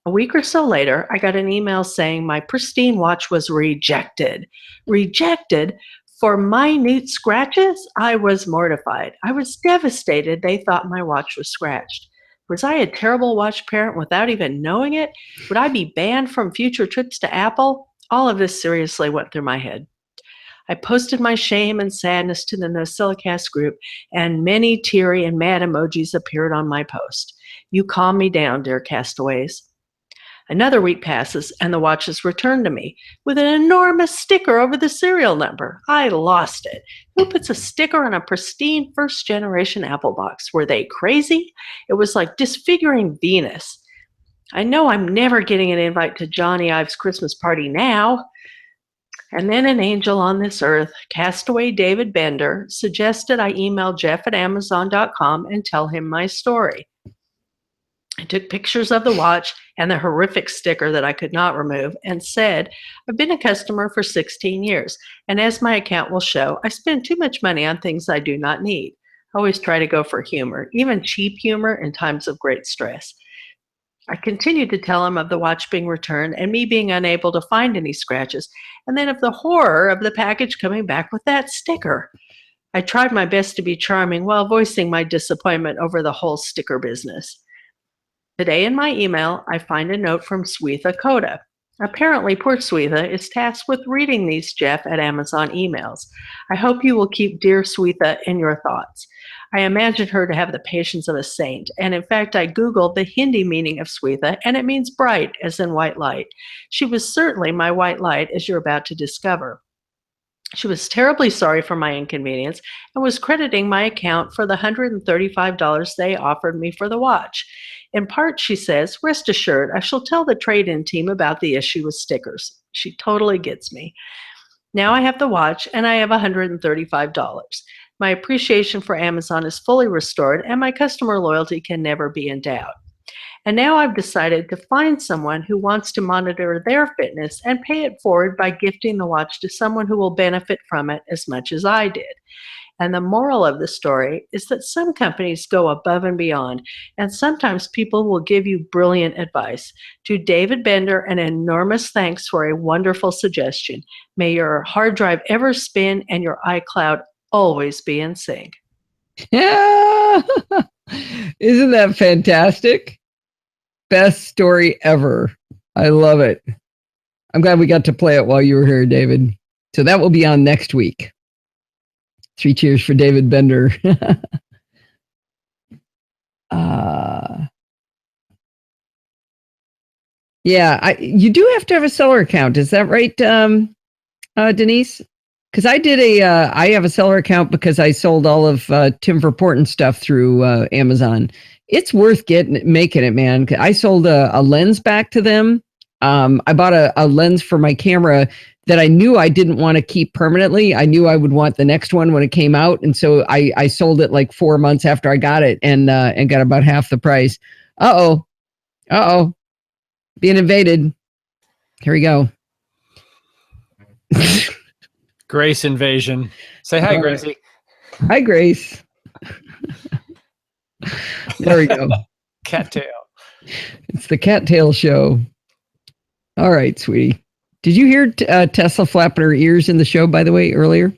A week or so later, I got an email saying my pristine watch was rejected. Rejected for minute scratches? I was mortified. I was devastated they thought my watch was scratched. Was I a terrible watch parent without even knowing it? Would I be banned from future trips to Apple? All of this seriously went through my head. I posted my shame and sadness to the NosillaCast group, and many teary and mad emojis appeared on my post. You calm me down, dear castaways. Another week passes, and the watch is returned to me with an enormous sticker over the serial number. I lost it. Who puts a sticker on a pristine first-generation Apple box? Were they crazy? It was like disfiguring Venus. I know I'm never getting an invite to Johnny Ive's Christmas party now. And then an angel on this earth, castaway David Bender, suggested I email Jeff at Amazon.com and tell him my story. I took pictures of the watch and the horrific sticker that I could not remove and said, I've been a customer for 16 years, and as my account will show, I spend too much money on things I do not need. I always try to go for humor, even cheap humor in times of great stress. I continued to tell him of the watch being returned and me being unable to find any scratches, and then of the horror of the package coming back with that sticker. I tried my best to be charming while voicing my disappointment over the whole sticker business. Today in my email, I find a note from Swetha Koda. Apparently, poor Swetha is tasked with reading these Jeff at Amazon emails. I hope you will keep dear Swetha in your thoughts. I imagine her to have the patience of a saint, and in fact, I Googled the Hindi meaning of Swetha, and it means bright, as in white light. She was certainly my white light, as you're about to discover. She was terribly sorry for my inconvenience and was crediting my account for the $135 they offered me for the watch. In part, she says, rest assured, I shall tell the trade-in team about the issue with stickers. She totally gets me. Now I have the watch and I have $135. My appreciation for Amazon is fully restored and my customer loyalty can never be in doubt. And now I've decided to find someone who wants to monitor their fitness and pay it forward by gifting the watch to someone who will benefit from it as much as I did. And the moral of the story is that some companies go above and beyond, and sometimes people will give you brilliant advice. To David Bender, an enormous thanks for a wonderful suggestion. May your hard drive ever spin and your iCloud always be in sync. Yeah. Isn't that fantastic? Best story ever. I love it. I'm glad we got to play it while you were here, David. So that will be on next week. 3 cheers for David Bender. Yeah, you do have to have a seller account. Is that right, Denise? Because I have a seller account because I sold all of Tim Verporten stuff through Amazon. It's worth making it, man. I sold a lens back to them. I bought a lens for my camera that I knew I didn't want to keep permanently. I knew I would want the next one when it came out. And so I sold it like 4 months after I got it and got about half the price. Uh-oh. Being invaded. Here we go. Grace invasion. Say hi, Gracie. Hi, Grace. There we go. Cattail. It's the Cattail show. All right, sweetie. Did you hear Tesla flapping her ears in the show, by the way, earlier?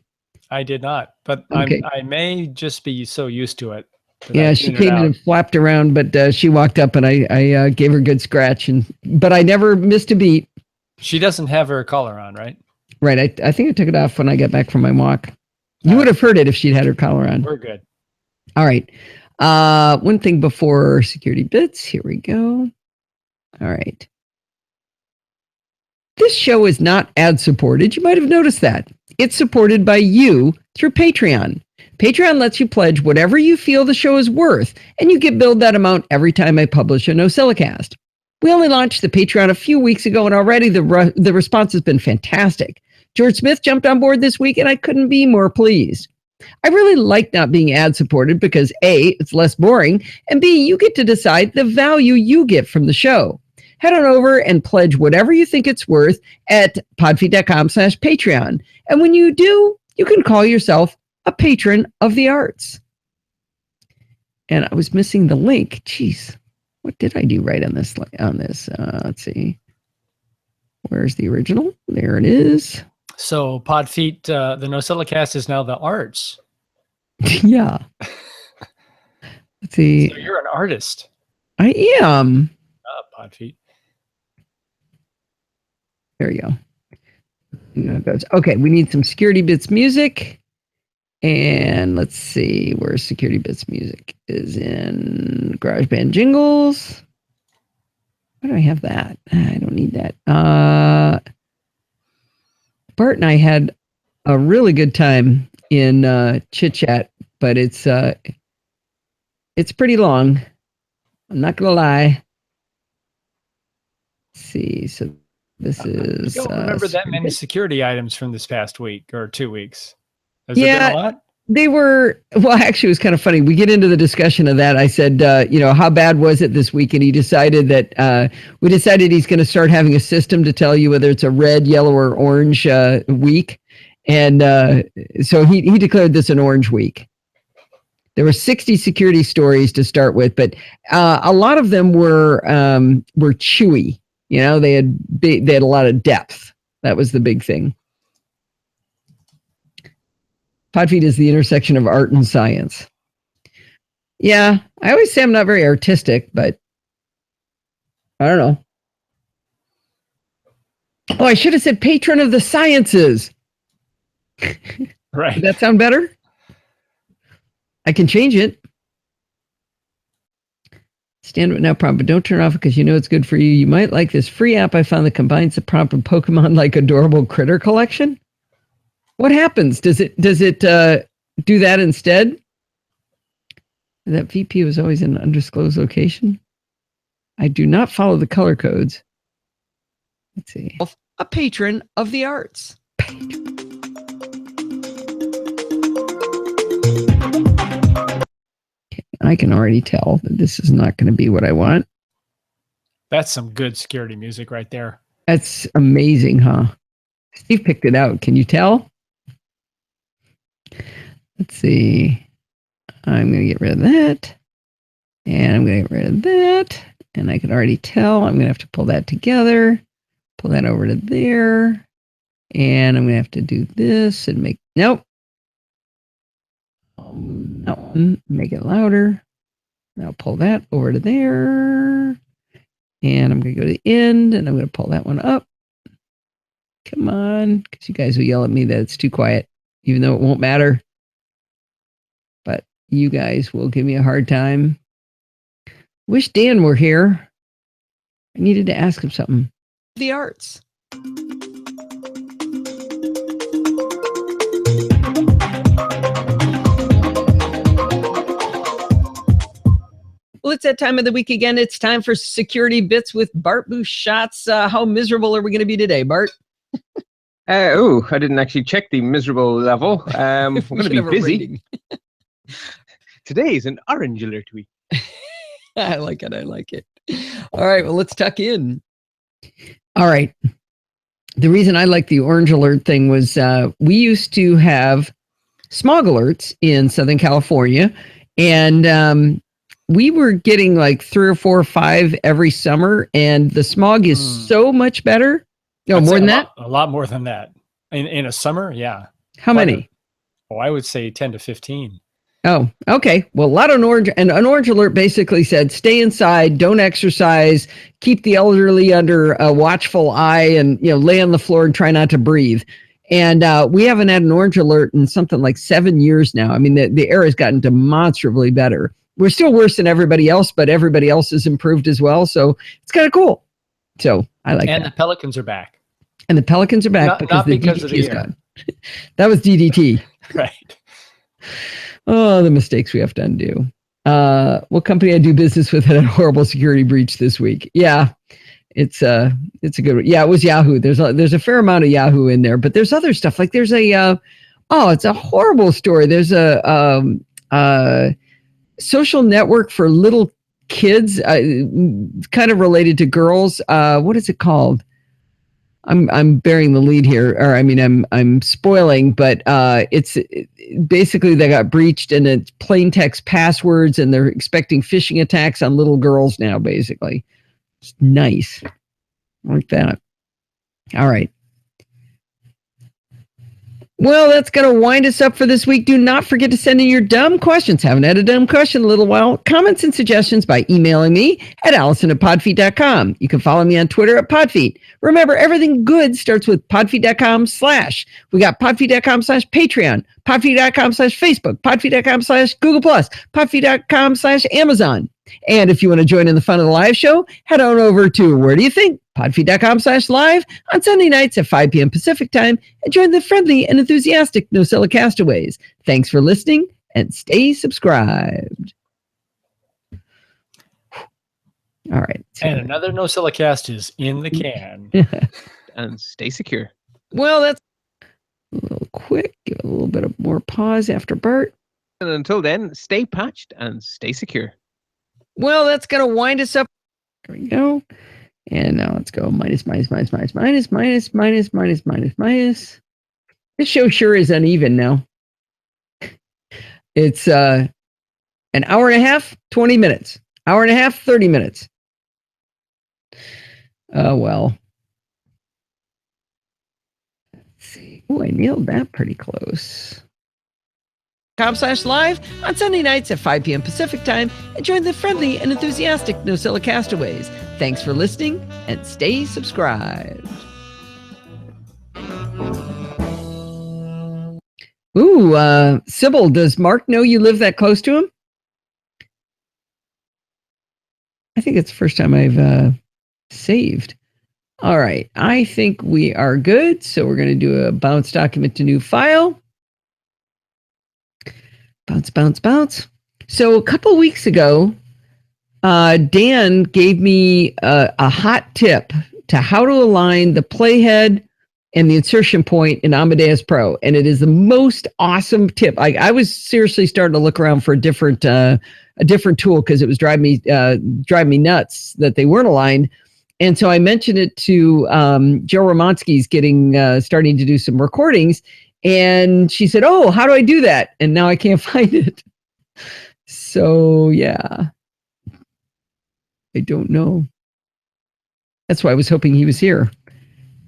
I did not, but okay. I may just be so used to it. Yeah, she came in and flapped around, but she walked up and I gave her a good scratch, but I never missed a beat. She doesn't have her collar on, right? Right. I think I took it off when I got back from my walk. You would have heard it if she'd had her collar on. We're good. All right. One thing before security bits. Here we go. All right. This show is not ad supported. You might have noticed that. It's supported by you through Patreon. Patreon lets you pledge whatever you feel the show is worth, and you get billed that amount every time I publish a NosillaCast. We only launched the Patreon a few weeks ago, and already the response has been fantastic. George Smith jumped on board this week, and I couldn't be more pleased. I really like not being ad-supported because A, it's less boring, and B, you get to decide the value you get from the show. Head on over and pledge whatever you think it's worth at podfeet.com/Patreon. And when you do, you can call yourself a patron of the arts. And I was missing the link. Jeez, what did I do right on this? Let's see. Where's the original? There it is. So Podfeet, the NosillaCast is now the arts. Yeah. Let's see. So you're an artist. I am. Podfeet. There you go. Okay, we need some Security Bits music. And let's see where Security Bits music is in GarageBand Jingles. Why do I have that? I don't need that. Bart and I had a really good time in Chit Chat, but it's pretty long. I'm not gonna lie. Let's see, so this is. I don't remember that many security items from this past week or 2 weeks. Has Yeah. there been a lot? They were, well, actually, it was kind of funny. We get into the discussion of that. I said, how bad was it this week? And he decided that we decided he's going to start having a system to tell you whether it's a red, yellow, or orange week. And so he declared this an orange week. There were 60 security stories to start with, but a lot of them were chewy. You know, they had a lot of depth. That was the big thing. Podfeet is the intersection of art and science. Yeah, I always say I'm not very artistic, but I don't know. Oh, I should have said patron of the sciences. Right. Does that sound better? I can change it. Stand it now prompt, but don't turn off because you know it's good for you. You might like this free app I found that combines the prompt and Pokemon like adorable critter collection. What happens? Does it do that instead? That VP was always in an undisclosed location. I do not follow the color codes. Let's see. A patron of the arts. I can already tell that this is not going to be what I want. That's some good security music right there. That's amazing, huh? Steve picked it out. Can you tell? Let's see. I'm going to get rid of that. And I'm going to get rid of that. And I can already tell I'm going to have to pull that together. Pull that over to there. And I'm going to have to do this and make... Nope. No. Make it louder. Now pull that over to there. And I'm going to go to the end. And I'm going to pull that one up. Come on. Because you guys will yell at me that it's too quiet. Even though it won't matter. But you guys will give me a hard time. Wish Dan were here. I needed to ask him something. The arts. Well, it's that time of the week again. It's time for Security Bits with Bart Bouchatz. How miserable are we going to be today, Bart? I didn't actually check the miserable level. We're going to be busy. Today is an orange alert week. I like it. All right, well, let's tuck in. All right. The reason I like the orange alert thing was we used to have smog alerts in Southern California, and we were getting like 3 or 4 or 5 every summer, and the smog is so much better. No, more than that? A lot more than that. In a summer, yeah. How many? I would say 10 to 15. Oh, okay. Well, a lot of orange, and an orange alert basically said, stay inside, don't exercise, keep the elderly under a watchful eye, and lay on the floor and try not to breathe. And we haven't had an orange alert in something like 7 years now. I mean, the air has gotten demonstrably better. We're still worse than everybody else, but everybody else has improved as well. So it's kind of cool. So I like that. And the pelicans are back. And the pelicans are back not because DDT of the is air. gone. That was DDT. Right. Oh, the mistakes we have to undo. What company I do business with had a horrible security breach this week. Yeah, it's a good one. Yeah, it was Yahoo. There's a fair amount of Yahoo in there, but there's other stuff. Like there's it's a horrible story. There's a social network for little kids, kind of related to girls. What is it called? I'm bearing the lead here, or I mean, I'm spoiling, but it's basically they got breached, and it's plain text passwords, and they're expecting phishing attacks on little girls now. Basically, it's nice, like that. All right. Well, that's going to wind us up for this week. Do not forget to send in your dumb questions. Haven't had a dumb question in a little while. Comments and suggestions by emailing me at allison@podfeet.com. You can follow me on Twitter at Podfeet. Remember, everything good starts with podfeet.com/. We got podfeet.com/Patreon, podfeet.com/Facebook, podfeet.com/Google+, podfeet.com/Amazon. And if you want to join in the fun of the live show, head on over to Where Do You Think? podfeet.com/live on Sunday nights at 5 p.m. Pacific time and join the friendly and enthusiastic NosillaCastaways. Thanks for listening and stay subscribed. All right. And another NosillaCast is in the can. And stay secure. Well, that's a little quick. Give it a little bit of more pause after Bert. And until then, stay patched and stay secure. Well, that's going to wind us up. There we go. And now let's go minus. This show sure is uneven now. It's an hour and a half, 20 minutes. Hour and a half, 30 minutes. Oh, well. Let's see. Oh, I nailed that pretty close. .com/live on Sunday nights at 5 p.m. Pacific time and join the friendly and enthusiastic Nosilla Castaways. Thanks for listening and stay subscribed. Ooh, Sybil, does Mark know you live that close to him? I think it's the first time I've saved. All right, I think we are good. So we're going to do a bounce document to new file. Bounce. So a couple weeks ago, Dan gave me a hot tip to how to align the playhead and the insertion point in Amadeus Pro. And it is the most awesome tip. I was seriously starting to look around for a different tool because it was driving me nuts that they weren't aligned. And so I mentioned it to Joe Romansky's starting to do some recordings. And she said, "Oh, how do I do that?" And now I can't find it. So, yeah. I don't know. That's why I was hoping he was here.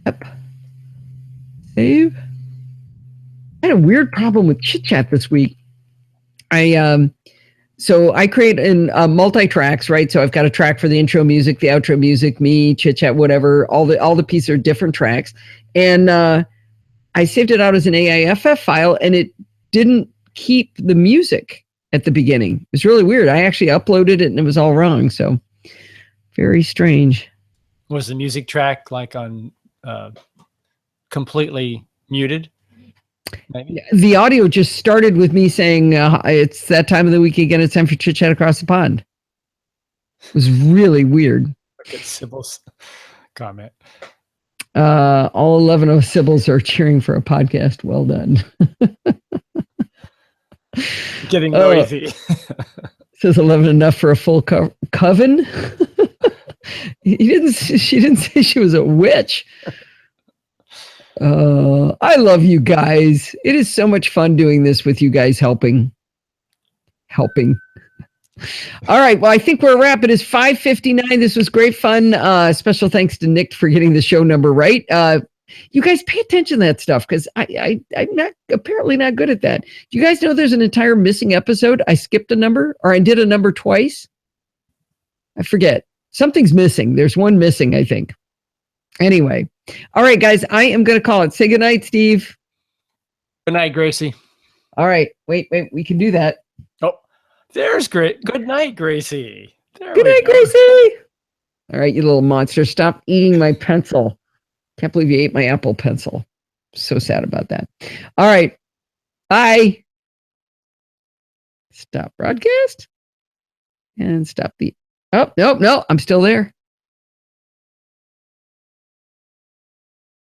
Yep. Save. I had a weird problem with Chit Chat this week. So I create in multi-tracks, right? So I've got a track for the intro music, the outro music, me, Chit Chat, whatever. All the pieces are different tracks. And I saved it out as an AIFF file, and it didn't keep the music at the beginning. It was really weird. I actually uploaded it, and it was all wrong. So very strange. Was the music track like on completely muted? Maybe? The audio just started with me saying, it's that time of the week again. It's time for Chit Chat Across the Pond. It was really weird. Look at Sybil's comment. All 11 of Sybil's are cheering for a podcast. Well done. Getting noisy. Says 11 enough for a full coven. She didn't say she was a witch. I love you guys. It is so much fun doing this with you guys helping. All right. Well, I think we're a wrap. It is 5:59. This was great fun. Special thanks to Nick for getting the show number right. You guys pay attention to that stuff because I'm apparently not good at that. Do you guys know there's an entire missing episode? I skipped a number, or I did a number twice. I forget. Something's missing. There's one missing, I think. Anyway. All right, guys. I am going to call it. Say goodnight, Steve. Good night, Gracie. All right. Wait. We can do that. Oh, there's great. Good night, Gracie. Good night, Gracie. All right, you little monster. Stop eating my pencil. Can't believe you ate my Apple Pencil. So sad about that. All right. Bye. Stop broadcast. And stop the. Oh, no, I'm still there.